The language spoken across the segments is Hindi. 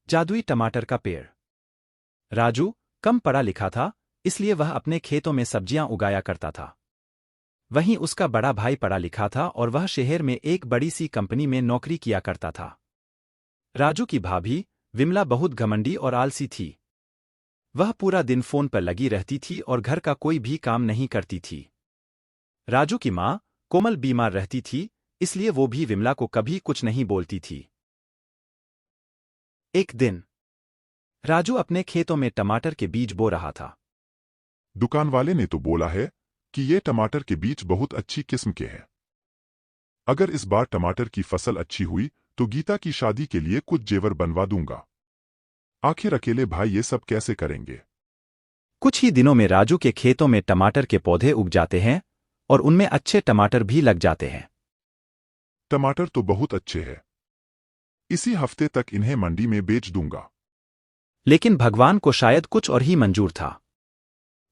जादुई टमाटर का पेड़। राजू कम पढ़ा लिखा था, इसलिए वह अपने खेतों में सब्जियां उगाया करता था। वहीं उसका बड़ा भाई पढ़ा लिखा था और वह शहर में एक बड़ी सी कंपनी में नौकरी किया करता था। राजू की भाभी विमला बहुत घमंडी और आलसी थी। वह पूरा दिन फोन पर लगी रहती थी और घर का कोई भी काम नहीं करती थी। राजू की माँ कोमल बीमार रहती थी, इसलिए वो भी विमला को कभी कुछ नहीं बोलती थी। एक दिन राजू अपने खेतों में टमाटर के बीज बो रहा था। दुकान वाले ने तो बोला है कि ये टमाटर के बीज बहुत अच्छी किस्म के हैं। अगर इस बार टमाटर की फसल अच्छी हुई तो गीता की शादी के लिए कुछ जेवर बनवा दूंगा। आखिर अकेले भाई ये सब कैसे करेंगे। कुछ ही दिनों में राजू के खेतों में टमाटर के पौधे उग जाते हैं और उनमें अच्छे टमाटर भी लग जाते हैं। टमाटर तो बहुत अच्छे हैं। इसी हफ्ते तक इन्हें मंडी में बेच दूंगा। लेकिन भगवान को शायद कुछ और ही मंजूर था।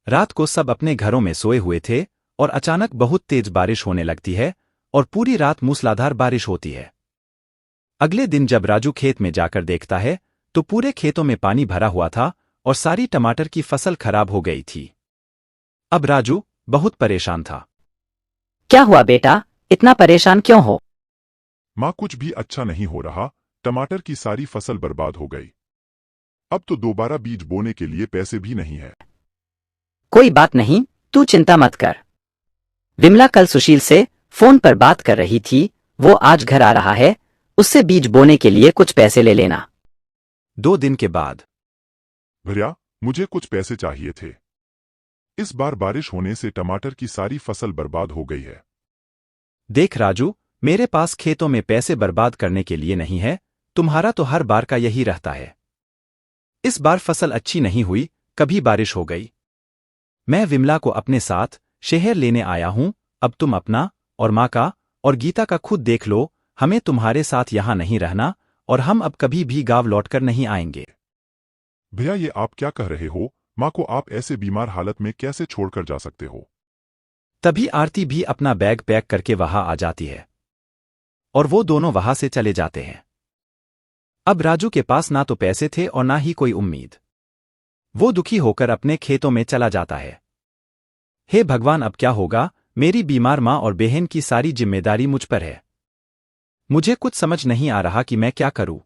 रात को सब अपने घरों में सोए हुए थे और अचानक बहुत तेज बारिश होने लगती है और पूरी रात मूसलाधार बारिश होती है। अगले दिन जब राजू खेत में जाकर देखता है तो पूरे खेतों में पानी भरा हुआ था और सारी टमाटर की फसल खराब हो गई थी। अब राजू बहुत परेशान था। क्या हुआ बेटा, इतना परेशान क्यों हो? माँ कुछ भी अच्छा नहीं हो रहा, टमाटर की सारी फसल बर्बाद हो गई। अब तो दोबारा बीज बोने के लिए पैसे भी नहीं है। कोई बात नहीं, तू चिंता मत कर। विमला कल सुशील से फोन पर बात कर रही थी, वो आज घर आ रहा है, उससे बीज बोने के लिए कुछ पैसे ले लेना। 2 दिन के बाद भैया, मुझे कुछ पैसे चाहिए थे। इस बार बारिश होने से टमाटर की सारी फसल बर्बाद हो गई है। देख राजू, मेरे पास खेतों में पैसे बर्बाद करने के लिए नहीं है, तुम्हारा तो हर बार का यही रहता है। इस बार फसल अच्छी नहीं हुई, कभी बारिश हो गई। मैं विमला को अपने साथ शहर लेने आया हूं, अब तुम अपना और माँ का और गीता का खुद देख लो, हमें तुम्हारे साथ यहां नहीं रहना और हम अब कभी भी गांव लौटकर नहीं आएंगे। भैया, ये आप क्या कह रहे हो? माँ को आप ऐसे बीमार हालत में कैसे छोड़कर जा सकते हो? तभी आरती भी अपना बैग पैक करके वहां आ जाती है और वो दोनों वहां से चले जाते हैं। अब राजू के पास ना तो पैसे थे और ना ही कोई उम्मीद। वो दुखी होकर अपने खेतों में चला जाता है। हे भगवान, अब क्या होगा? मेरी बीमार माँ और बहन की सारी जिम्मेदारी मुझ पर है। मुझे कुछ समझ नहीं आ रहा कि मैं क्या करूं।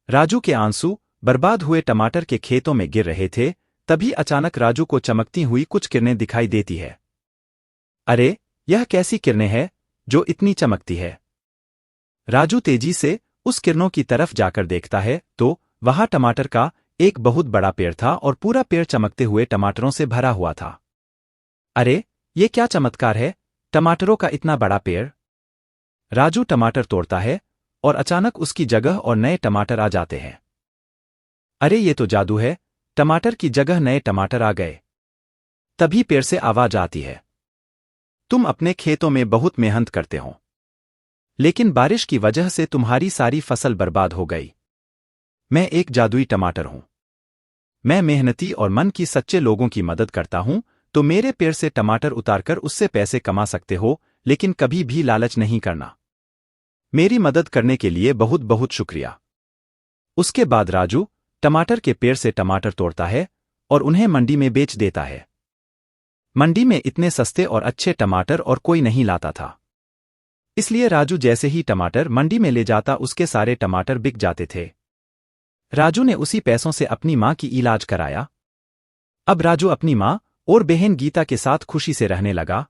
राजू के आंसू बर्बाद हुए टमाटर के खेतों में गिर रहे थे, तभी अचानक राजू को चमकती हुई कुछ किरणें दिखाई देती है। अरे, यह कैसी किरणें हैं जो इतनी चमकती है? राजू तेजी से उस किरणों की तरफ जाकर देखता है तो वहां टमाटर का एक बहुत बड़ा पेड़ था और पूरा पेड़ चमकते हुए टमाटरों से भरा हुआ था। अरे, ये क्या चमत्कार है, टमाटरों का इतना बड़ा पेड़। राजू टमाटर तोड़ता है और अचानक उसकी जगह और नए टमाटर आ जाते हैं। अरे, ये तो जादू है, टमाटर की जगह नए टमाटर आ गए। तभी पेड़ से आवाज आती है, तुम अपने खेतों में बहुत मेहनत करते हो, लेकिन बारिश की वजह से तुम्हारी सारी फसल बर्बाद हो गई। मैं एक जादुई टमाटर हूं। मैं मेहनती और मन की सच्चे लोगों की मदद करता हूं, तो मेरे पेड़ से टमाटर उतारकर उससे पैसे कमा सकते हो, लेकिन कभी भी लालच नहीं करना। मेरी मदद करने के लिए बहुत बहुत शुक्रिया। उसके बाद राजू टमाटर के पेड़ से टमाटर तोड़ता है और उन्हें मंडी में बेच देता है। मंडी में इतने सस्ते और अच्छे टमाटर और कोई नहीं लाता था, इसलिए राजू जैसे ही टमाटर मंडी में ले जाता उसके सारे टमाटर बिक जाते थे। राजू ने उसी पैसों से अपनी माँ की इलाज कराया। अब राजू अपनी माँ और बहन गीता के साथ खुशी से रहने लगा।